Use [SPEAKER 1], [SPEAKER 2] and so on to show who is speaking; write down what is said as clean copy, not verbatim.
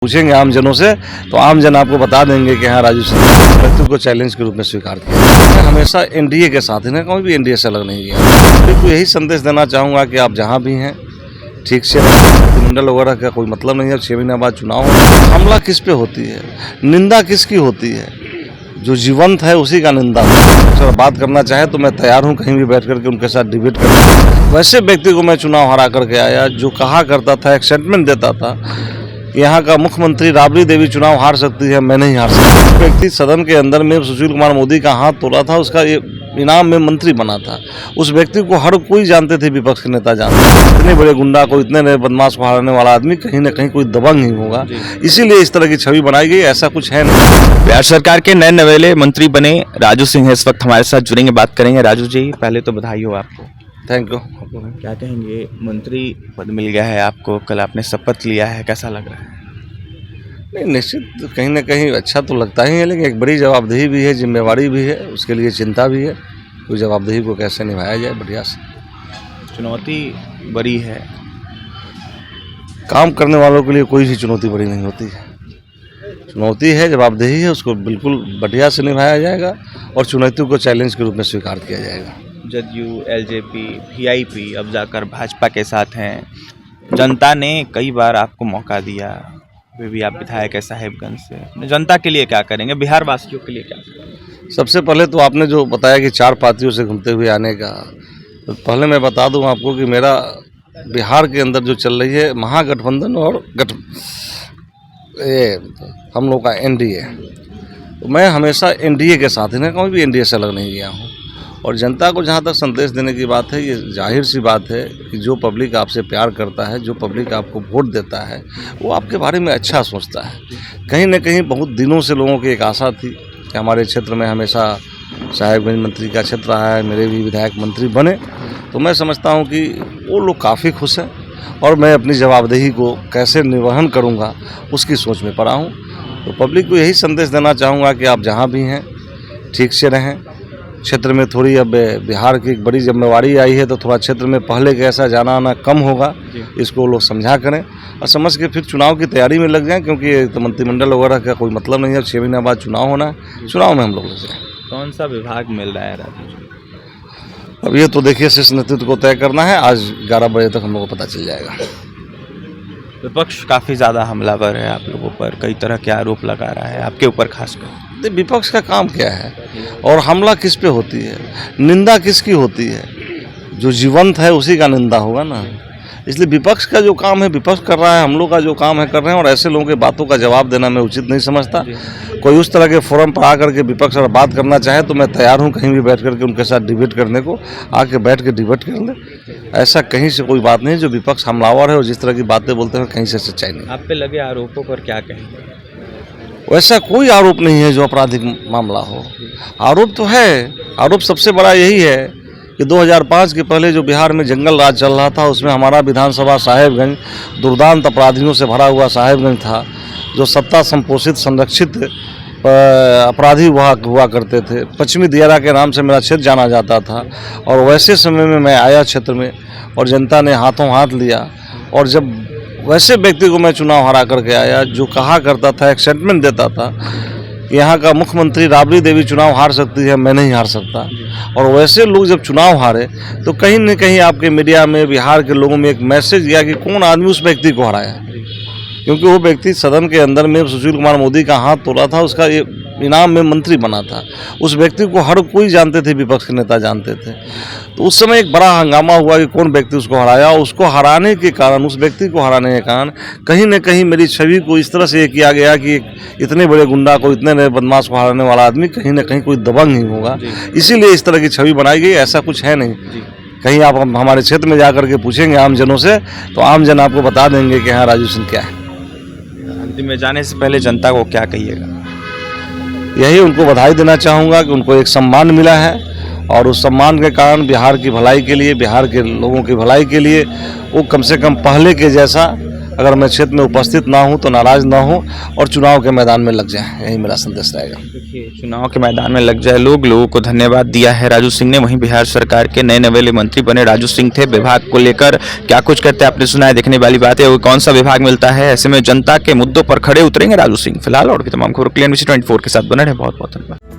[SPEAKER 1] पूछेंगे आम जनों से तो आम जन आपको बता देंगे कि हाँ राजू सिंह व्यक्ति को चैलेंज के रूप में स्वीकार किया। मैं हमेशा एनडीए के साथ ही, कभी भी एनडीए से अलग नहीं गया। तो यही संदेश देना चाहूँगा कि आप जहाँ भी हैं ठीक से मंडल वगैरह का कोई मतलब नहीं है। 6 महीने बाद चुनाव हमला किस पे होती है, निंदा किसकी होती है? जो जीवंत है उसी का निंदा। अगर बात करना चाहे तो मैं तैयार हूँ कहीं भी बैठ करके उनके साथ डिबेट करने। वैसे व्यक्ति को मैं चुनाव हरा करके आया जो कहा करता था, एक स्टेटमेंट देता था, यहाँ का मुख्यमंत्री राबड़ी देवी चुनाव हार सकती है, मैं नहीं हार सकता। व्यक्ति सदन के अंदर में सुशील कुमार मोदी का हाथ तोड़ा था, उसका ये इनाम में मंत्री बना था। उस व्यक्ति को हर कोई जानते थे, विपक्ष के नेता जानते थे। इतने बड़े गुंडा को, इतने नए बदमाश को हराने वाला आदमी कहीं ना कहीं कोई दबंग ही होगा, इसीलिए इस तरह की छवि बनाई गई। ऐसा कुछ है नहीं।
[SPEAKER 2] बिहार सरकार के नए नवेले मंत्री बने राजू सिंह इस वक्त हमारे साथ जुड़ेंगे, बात करेंगे। राजू जी, पहले तो बधाई हो आपको।
[SPEAKER 1] Thank you.
[SPEAKER 2] क्या कहेंगे, मंत्री पद मिल गया है आपको, कल आपने शपथ लिया है, कैसा लग रहा है?
[SPEAKER 1] नहीं, निश्चित कहीं ना कहीं अच्छा तो लगता ही है, लेकिन एक बड़ी जवाबदेही भी है, जिम्मेवारी भी है, उसके लिए चिंता भी है। तो जवाबदेही को कैसे निभाया जाए बढ़िया से।
[SPEAKER 2] चुनौती बड़ी है,
[SPEAKER 1] काम करने वालों के लिए कोई भी चुनौती बड़ी नहीं होती है। चुनौती है, जवाबदेही है, उसको बिल्कुल बढ़िया से निभाया जाएगा और चुनौती को चैलेंज के रूप में स्वीकार किया जाएगा।
[SPEAKER 2] जदयू, एलजेपी, वीआईपी अब जाकर भाजपा के साथ हैं। जनता ने कई बार आपको मौका दिया, वे भी आप विधायक है साहेबगंज से। जनता के लिए क्या करेंगे, बिहार वासियों के लिए क्या करेंगे?
[SPEAKER 1] सबसे पहले तो आपने जो बताया कि 4 पार्टियों से घूमते हुए आने का, तो पहले मैं बता दूं आपको कि मेरा बिहार के अंदर जो चल रही है महागठबंधन और हम लोग का एनडीए, तो मैं हमेशा एनडीए के साथ ही, कभी भी एनडीए से अलग नहीं गया हूँ। और जनता को जहाँ तक संदेश देने की बात है, ये जाहिर सी बात है कि जो पब्लिक आपसे प्यार करता है, जो पब्लिक आपको वोट देता है, वो आपके बारे में अच्छा सोचता है। कहीं ना कहीं बहुत दिनों से लोगों की एक आशा थी कि हमारे क्षेत्र में हमेशा साहेबगंज मंत्री का क्षेत्र रहा है, मेरे भी विधायक मंत्री बने, तो मैं समझता हूँ कि वो लोग काफ़ी खुश हैं और मैं अपनी जवाबदेही को कैसे निर्वहन करूँगा उसकी सोच में पड़ा हूँ। तो पब्लिक को यही संदेश देना चाहूँगा कि आप जहाँ भी हैं ठीक से रहें। क्षेत्र में थोड़ी अब बिहार की एक बड़ी जिम्मेवारी आई है, तो थोड़ा क्षेत्र में पहले के ऐसा जाना आना कम होगा, इसको लोग समझा करें और समझ के फिर चुनाव की तैयारी में लग जाएं, क्योंकि तो मंत्रिमंडल वगैरह का कोई मतलब नहीं है। 6 महीने बाद चुनाव होना है, चुनाव में हम लोग लग जाएं।
[SPEAKER 2] कौन सा विभाग मिल रहा है राजू जी?
[SPEAKER 1] अब ये तो देखिए शीर्ष नेतृत्व को तय करना है, आज 11 बजे तक हम लोग को पता चल जाएगा।
[SPEAKER 2] विपक्ष काफ़ी ज़्यादा हमलावर है आप लोगों पर, कई तरह के आरोप लगा रहा है आपके ऊपर खासकर।
[SPEAKER 1] विपक्ष का काम क्या है और हमला किस पे होती है, निंदा किसकी होती है? जो जीवंत है उसी का निंदा होगा ना। इसलिए विपक्ष का जो काम है विपक्ष कर रहा है, हम लोग का जो काम है कर रहे हैं। और ऐसे लोगों के बातों का जवाब देना मैं उचित नहीं समझता। कोई उस तरह के फोरम पर आकर के विपक्ष अगर बात करना चाहे तो मैं तैयार हूँ कहीं भी बैठ करके उनके साथ डिबेट करने को, आके बैठ के डिबेट कर ले। ऐसा कहीं से कोई बात नहीं जो विपक्ष हमलावर है और जिस तरह की बातें बोलते हैं कहीं से सच्चाई नहीं।
[SPEAKER 2] आप पे लगे आरोपों पर क्या कहेंगे?
[SPEAKER 1] वैसा कोई आरोप नहीं है जो आपराधिक मामला हो। आरोप तो है, आरोप सबसे बड़ा यही है कि 2005 के पहले जो बिहार में जंगल राज चल रहा था, उसमें हमारा विधानसभा साहेबगंज दुर्दांत अपराधियों से भरा हुआ साहेबगंज था, जो सत्ता संपोषित संरक्षित अपराधी हुआ करते थे। पश्चिमी दियारा के नाम से मेरा क्षेत्र जाना जाता था। और वैसे समय में मैं आया क्षेत्र में और जनता ने हाथों हाथ लिया, और जब वैसे व्यक्ति को मैं चुनाव हरा करके आया जो कहा करता था, एक स्टेटमेंट देता था, यहाँ का मुख्यमंत्री राबड़ी देवी चुनाव हार सकती है, मैं नहीं हार सकता। और वैसे लोग जब चुनाव हारे तो कहीं न कहीं आपके मीडिया में, बिहार के लोगों में एक मैसेज गया कि कौन आदमी उस व्यक्ति को हराया, क्योंकि वो व्यक्ति सदन के अंदर में सुशील कुमार मोदी का हाथ तोड़ा था, उसका ये इनाम में मंत्री बना था। उस व्यक्ति को हर कोई जानते थे, विपक्ष के नेता जानते थे। तो उस समय एक बड़ा हंगामा हुआ कि कौन व्यक्ति उसको हराया। उसको हराने के कारण, उस व्यक्ति को हराने के कारण कहीं न कहीं मेरी छवि को इस तरह से किया गया कि इतने बड़े गुंडा को, इतने नए बदमाश को हराने वाला आदमी कहीं ना कहीं कोई दबंग ही होगा, इसीलिए इस तरह की छवि बनाई गई। ऐसा कुछ है नहीं। कहीं आप हमारे क्षेत्र में जा करके पूछेंगे आम जनों से तो आम जन आपको बता देंगे कि हाँ राजू सिंह क्या है।
[SPEAKER 2] अंतिम में जाने से पहले जनता को क्या कहिएगा?
[SPEAKER 1] यही उनको बधाई देना चाहूँगा कि उनको एक सम्मान मिला है, और उस सम्मान के कारण बिहार की भलाई के लिए, बिहार के लोगों की भलाई के लिए वो कम से कम पहले के जैसा अगर मैं क्षेत्र में उपस्थित ना हूँ तो नाराज ना हूँ और चुनाव के मैदान में लग जाए, यही मेरा संदेश रहेगा।
[SPEAKER 2] देखिए, चुनाव के मैदान में लग जाए लोगों को धन्यवाद दिया है राजू सिंह ने। वहीं बिहार सरकार के नए नवेले मंत्री बने राजू सिंह थे। विभाग को लेकर क्या कुछ करते आपने सुना है, देखने वाली बात है। वो कौन सा विभाग मिलता है, ऐसे में जनता के मुद्दों पर खड़े उतरेंगे राजू सिंह। फिलहाल और भी तमाम खबरों के लिए NBC 24 के साथ बने रहे। बहुत बहुत धन्यवाद।